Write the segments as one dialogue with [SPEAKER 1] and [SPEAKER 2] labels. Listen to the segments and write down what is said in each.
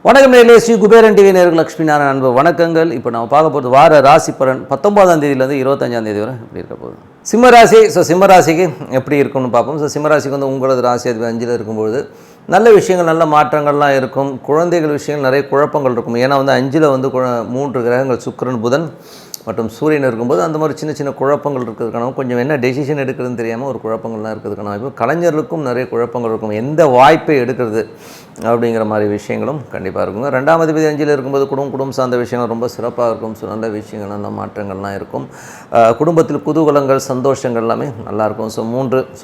[SPEAKER 1] வணக்கம் நேயர்களே, ஸ்ரீ குபேரன் டிவி நேயர்கள் லட்சுமி நாராயண அன்பு வணக்கங்கள். இப்போ நம்ம பார்க்க போகிறது வார ராசி பலன் 19ஆம் தேதியிலேருந்து 25ஆம் தேதி வரை எப்படி இருக்க போகுது. சிம்மராசி. சிம்மராசிக்கு எப்படி இருக்குன்னு பார்ப்போம். சிம்மராசிக்கு வந்து உங்களது ராசி அது 5ல் இருக்கும்பொழுது நல்ல விஷயங்கள், நல்ல மாற்றங்கள்லாம் இருக்கும். குழந்தைகள் விஷயங்கள் நிறைய குழப்பங்கள் இருக்கும். ஏன்னா வந்து 5ல் வந்து 3 கிரகங்கள் சுக்கிரன், புதன் மற்றும் சூரியன் இருக்கும்போது அந்த மாதிரி சின்ன சின்ன குழப்பங்கள் இருக்கிறதுக்கான, கொஞ்சம் என்ன டெசிஷன் எடுக்கிறதுன்னு தெரியாமல் ஒரு குழப்பங்கள்லாம் இருக்கிறதுக்கான வாய்ப்பு. கலைஞர்களுக்கும் நிறைய குழப்பங்கள் இருக்கும். எந்த வாய்ப்பை எடுக்கிறது அப்படிங்கிற மாதிரி விஷயங்களும் கண்டிப்பாக இருக்குங்க. 2ஆம் அதிபதி 5ல் இருக்கும்போது குடும்பம் சார்ந்த விஷயங்கள் ரொம்ப சிறப்பாக இருக்கும். நல்ல விஷயங்கள், நல்ல மாற்றங்கள்லாம் இருக்கும். குடும்பத்தில் குதூகலங்கள், சந்தோஷங்கள் எல்லாமே நல்லாயிருக்கும்.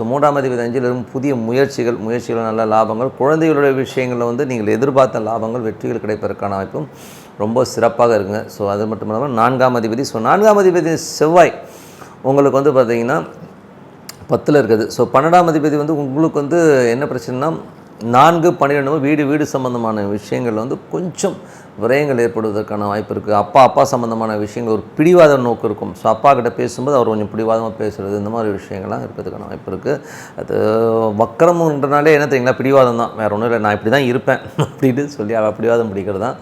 [SPEAKER 1] 3ஆம் அதிபதி 5ல் இருக்கும் புதிய முயற்சிகள் நல்ல லாபங்கள். குழந்தைகளுடைய விஷயங்களில் வந்து நீங்கள் எதிர்பார்த்த லாபங்கள், வெற்றிகள் கிடைப்பதற்கான வாய்ப்பும் ரொம்ப சிறப்பாக இருக்குங்க. அது மட்டும் இல்லாமல் 4ஆம் அதிபதி. 4ஆம் அதிபதி செவ்வாய் உங்களுக்கு வந்து பார்த்திங்கன்னா 10ல் இருக்குது. 12ஆம் அதிபதி வந்து உங்களுக்கு வந்து என்ன பிரச்சனைனா 4, 12 வீடு சம்மந்தமான விஷயங்கள் வந்து கொஞ்சம் விரயங்கள் ஏற்படுவதற்கான வாய்ப்பு இருக்குது. அப்பா சம்மந்தமான விஷயங்கள் ஒரு பிடிவாத நோக்கு இருக்கும். அப்பா கிட்ட பேசும்போது அவர் கொஞ்சம் பிடிவாதமாக பேசுகிறது, இந்த மாதிரி விஷயங்கள்லாம் இருக்கிறதுக்கான வாய்ப்பு இருக்குது. அது வக்கரம்ன்றனாலே என்ன தெரியுங்களா, பிடிவாதம் தான், வேறு ஒன்றும் இல்லை. நான் இப்படி தான் இருப்பேன் அப்படின்னு சொல்லி பிடிவாதம் பிடிக்கிறது தான்.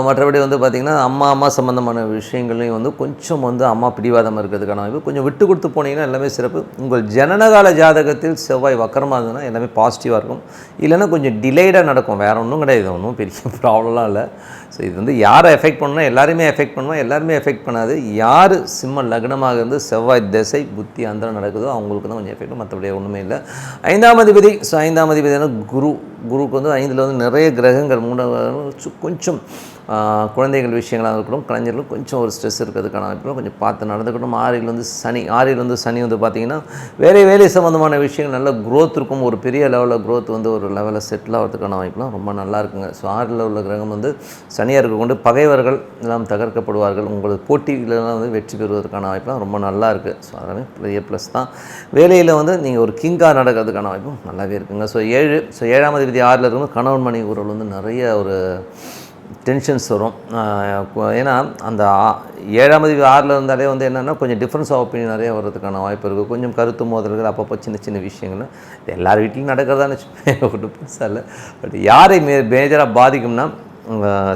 [SPEAKER 1] மற்றபடி வந்து பார்த்திங்கன்னா அம்மா சம்மந்தமான விஷயங்களையும் வந்து கொஞ்சம் வந்து அம்மா பிடிவாதமாக இருக்கிறதுக்கான வாய்ப்பு. கொஞ்சம் விட்டு கொடுத்து போனீங்கன்னா எல்லாமே சிறப்பு. உங்கள் ஜனனகால ஜாதகத்தில் செவ்வாய் வக்கரமாக இருந்ததுன்னா எல்லாமே பாசிட்டிவாக இருக்கும். இல்லைன்னா கொஞ்சம் டிலேடாக நடக்கும். வேறு ஒன்றும் கிடையாது, ஒன்றும் பெரிய ப்ராப்ளம்லாம் இல்லை. இது வந்து யாரை எஃபெக்ட் பண்ணணும்னா எல்லாருமே எஃபெக்ட் பண்ணுவோம், எல்லாருமே எஃபெக்ட் பண்ணாது. யார் சிம்ம லக்னமாக இருந்து செவ்வாய் திசை புத்தி அந்தரம் நடக்குதோ அவங்களுக்கு தான் கொஞ்சம் எஃபெக்ட், மற்றபடி ஒன்றுமே இல்லை. 5ஆம் அதிபதி. 5ஆம் அதிபதினா குருக்கு வந்து 5ல் வந்து நிறைய கிரகங்கள், 3 கொஞ்சம் குழந்தைகள் விஷயங்களாக இருக்கணும். கலைஞர்களும் கொஞ்சம் ஒரு ஸ்ட்ரெஸ் இருக்கிறதுக்கான வாய்ப்புகளும் கொஞ்சம் பார்த்து நடந்துக்கணும். 6ல் வந்து சனி வந்து பார்த்திங்கன்னா வேலை சம்மந்தமான விஷயங்கள் நல்ல க்ரோத் இருக்கும். ஒரு பெரிய லெவலில் க்ரோத் வந்து ஒரு லெவலில் செட்டில் ஆகிறதுக்கான வாய்ப்புலாம் ரொம்ப நல்லா இருக்குங்க. 6ல் உள்ள கிரகம் வந்து சனியாக இருக்க கொண்டு பகைவர்கள் எல்லாம் தகர்க்கப்படுவார்கள். உங்களுக்கு போட்டிகளெல்லாம் வந்து வெற்றி பெறுவதற்கான வாய்ப்புலாம் ரொம்ப நல்லா இருக்குது. அதெல்லாமே பெரிய ப்ளஸ் தான். வேலையில் வந்து நீங்கள் ஒரு கிங்காக நடக்கிறதுக்கான வாய்ப்பும் நல்லாவே இருக்குங்க. 7ஆம் அதிபதி 6ல் இருக்கும்போது கணவன் மனைவி உறவில் வந்து நிறைய ஒரு டென்ஷன்ஸ் வரும். ஏன்னா அந்த 7ஆம் அதிபதி 6ல் இருந்தாலே வந்து என்னென்னா கொஞ்சம் டிஃப்ரென்ஸ் ஆஃப் ஒப்பீனியன் நிறைய வர்றதுக்கான வாய்ப்பு இருக்குது. கொஞ்சம் கருத்து மோதல்கள் அப்பப்போ சின்ன விஷயங்கள் எல்லார் வீட்லையும் நடக்கிறதான்னு ஒன்றும் பெருசாக இல்லை. பட் யாரை மேஜராக பாதிக்கும்னா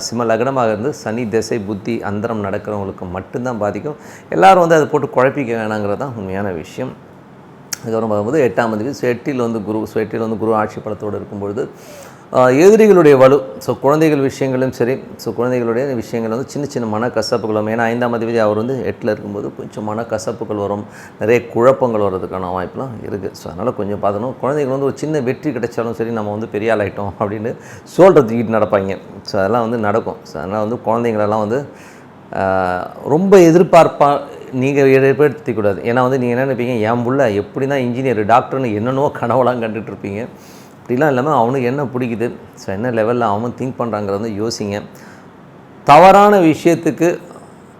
[SPEAKER 1] சிம்ம லக்னமாக இருந்து சனி திசை புத்தி அந்தரம் நடக்கிறவங்களுக்கு மட்டும்தான் பாதிக்கும். எல்லோரும் வந்து அதை போட்டு குழப்பிக்க வேணாங்கிறது தான் உண்மையான விஷயம். அதுக்கப்புறம் பார்க்கும்போது 8ஆம் அதிபதி. 8ல் வந்து குரு ஆட்சி பலத்தோடு இருக்கும்பொழுது எதிரிகளுடைய வலு. குழந்தைகள் விஷயங்களும் சரி, குழந்தைகளுடைய விஷயங்கள் வந்து சின்ன மனக்கசப்புகள் வரும். ஏன்னா 5ஆம் அதிபதி அவர் வந்து 8ல் இருக்கும்போது கொஞ்சம் மனக்கசப்புகள் வரும், நிறைய குழப்பங்கள் வர்றதுக்கான வாய்ப்புலாம் இருக்குது. அதனால் கொஞ்சம் பார்க்கணும். குழந்தைகள் வந்து ஒரு சின்ன வெற்றி கிடைச்சாலும் சரி, நம்ம வந்து பெரிய ஆளாயிட்டோம் அப்படின்னு தூக்கிட்டு நடப்பாங்க. அதெல்லாம் வந்து நடக்கும். அதனால் வந்து குழந்தைங்களெல்லாம் வந்து ரொம்ப நீங்கள் ஏற்படுத்திக்கூடாது. ஏன்னா வந்து நீங்கள் என்ன நினைப்பீங்க, என் புள்ள எப்படி தான் இன்ஜினியர் டாக்டர்னு என்னென்னவோ கனவெல்லாம் கண்டுட்ருப்பீங்க. அப்படிலாம் இல்லாமல் அவனுக்கு என்ன பிடிக்குது, என்ன லெவலில் அவன் திங்க் பண்ணுறாங்கிறத வந்து யோசிங்க. தவறான விஷயத்துக்கு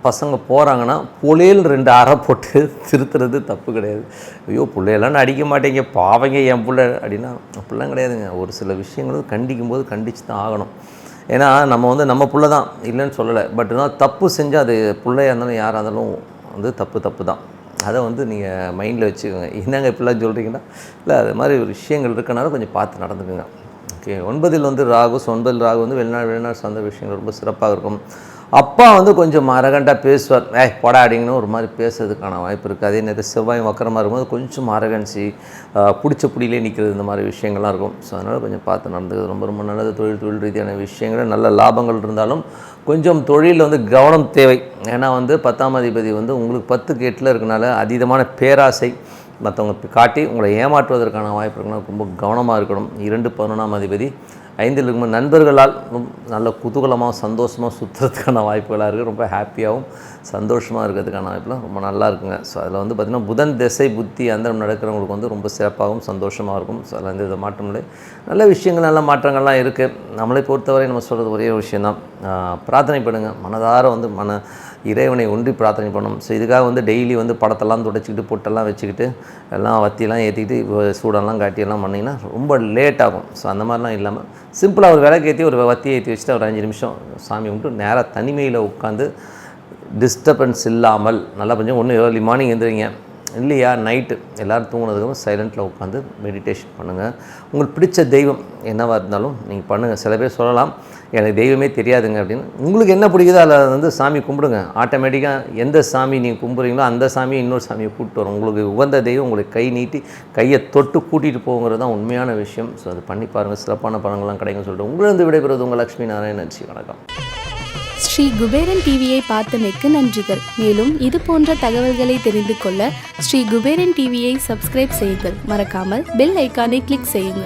[SPEAKER 1] பசங்க போகிறாங்கன்னா புள்ளையில் 2 அறை போட்டு திருத்துறது தப்பு கிடையாது. ஐயோ பிள்ளையெல்லாம் அடிக்க மாட்டேங்க, பாவங்க என் பிள்ளை அப்படின்னா அப்படிலாம் கிடையாதுங்க. ஒரு சில விஷயங்களும் கண்டிக்கும் போது கண்டித்து தான் ஆகணும். ஏன்னா நம்ம வந்து நம்ம பிள்ளை தான் இல்லைன்னு சொல்லலை. பட் தப்பு செஞ்சால் அது பிள்ளையாக இருந்தாலும் யாராக இருந்தாலும் வந்து தப்பு தான். அதை வந்து நீங்கள் மைண்டில் வச்சுக்கோங்க. என்னங்க இப்படிலாம் சொல்கிறீங்கன்னா, இல்லை அது மாதிரி ஒரு விஷயங்கள் இருக்கனால கொஞ்சம் பார்த்து நடந்துக்குங்க. ஓகே. 9ல் வந்து ராகு. 9ல் ராகு வந்து வெளிநாடு சார்ந்த விஷயங்கள் ரொம்ப சிறப்பாக இருக்கும். அப்பா வந்து கொஞ்சம் அரகண்டாக பேசுவார். போடா அப்படிங்கன்னு ஒரு மாதிரி பேசுறதுக்கான வாய்ப்பு இருக்குது. அதே நேரத்தில் செவ்வாய் வக்கரமாக இருக்கும்போது கொஞ்சம் அரகன்சி, பிடிச்ச பிடியிலே நிற்கிறது, இந்த மாதிரி விஷயங்கள்லாம் இருக்கும். அதனால் கொஞ்சம் பார்த்து நடந்துக்கிறது ரொம்ப நல்லது. தொழில் ரீதியான விஷயங்கள் நல்ல லாபங்கள் இருந்தாலும் கொஞ்சம் தொழிலில் வந்து கவனம் தேவை. ஏன்னா வந்து 10ஆம் அதிபதி வந்து உங்களுக்கு 10க்கு 8ல் இருக்கனால அதீதமான பேராசை மற்றவங்க காட்டி உங்களை ஏமாற்றுவதற்கான வாய்ப்பு இருக்குன்னா ரொம்ப கவனமாக இருக்கணும். 11ஆம் அதிபதி 5ல் இருக்கும்போது நண்பர்களால் நல்ல குதூகலமாக சந்தோஷமாக சுற்றுறதுக்கான வாய்ப்புகளாக இருக்குது. ரொம்ப ஹாப்பியாகவும் சந்தோஷமாக இருக்கிறதுக்கான வாய்ப்புலாம் ரொம்ப நல்லா இருக்குங்க. அதில் வந்து பார்த்திங்கன்னா புதன் திசை புத்தி அந்தரம் நடக்கிறவங்களுக்கு வந்து ரொம்ப சிறப்பாகவும் சந்தோஷமாக இருக்கும். அதில் வந்து இதை மாற்றம் இல்லை. நல்ல விஷயங்கள், நல்ல மாற்றங்கள்லாம் இருக்குது. நம்மளை பொறுத்தவரை நம்ம சொல்கிறது ஒரே ஒரு விஷயந்தான், பிரார்த்தனை பண்ணுங்கள். மனதார வந்து இறைவனை ஒன்றி பிரார்த்தனை பண்ணணும். இதுக்காக வந்து டெய்லி வந்து படத்தெல்லாம் துடைச்சிக்கிட்டு பொட்டெல்லாம் வச்சுக்கிட்டு எல்லாம் வத்தியெல்லாம் ஏற்றிக்கிட்டு சூடெல்லாம் காட்டியெல்லாம் பண்ணிங்கன்னா ரொம்ப லேட் ஆகும். அந்த மாதிரிலாம் இல்லாமல் சிம்பிளாக ஒரு விளக்கு ஏற்றி ஒரு வத்தியை ஏற்றி வச்சுட்டு ஒரு 5 நிமிஷம் சாமி கும்பிட்டு நேராக தனிமையில் உட்காந்து டிஸ்டர்பன்ஸ் இல்லாமல் நல்லா கொஞ்சம் ஒன்று ஏர்லி மார்னிங் எழுந்திரிங்க. இல்லையா நைட்டு எல்லோரும் தூங்கினதுக்கப்புறம் சைலண்ட்டில் உட்காந்து மெடிடேஷன் பண்ணுங்கள். உங்களுக்கு பிடிச்ச தெய்வம் என்னவாக இருந்தாலும் நீங்கள் பண்ணுங்கள். சில பேர் சொல்லலாம் எனக்கு தெய்வமே தெரியாதுங்க அப்படின்னு. உங்களுக்கு என்ன பிடிக்குதோ அதில் வந்து சாமி கும்பிடுங்க. ஆட்டோமேட்டிக்காக எந்த சாமி நீங்கள் கும்பிட்றீங்களோ அந்த சாமியை இன்னொரு சாமியை கூப்பிட்டு வரும். உங்களுக்கு உகந்த தெய்வம் உங்களுக்கு கை நீட்டி கையை தொட்டு கூட்டிகிட்டு போங்கிறது தான் உண்மையான விஷயம். ஸோ அது பண்ணி பாருங்கள், சிறப்பான பலன்கள்லாம் கிடைக்கும்னு சொல்லிட்டு உங்களிருந்து விடைபெறுவது உங்கள் லக்ஷ்மி நாராயணன். நன்றி, வணக்கம்.
[SPEAKER 2] ஸ்ரீ குபேரன் டிவியை பார்த்தமைக்கு நன்றிகள். மேலும் இது போன்ற தகவல்களை தெரிந்து கொள்ள ஸ்ரீ குபேரன் டிவியை சப்ஸ்கிரைப் செய்யுங்கள். மறக்காமல் பெல் ஐக்கானை கிளிக் செய்யுங்கள்.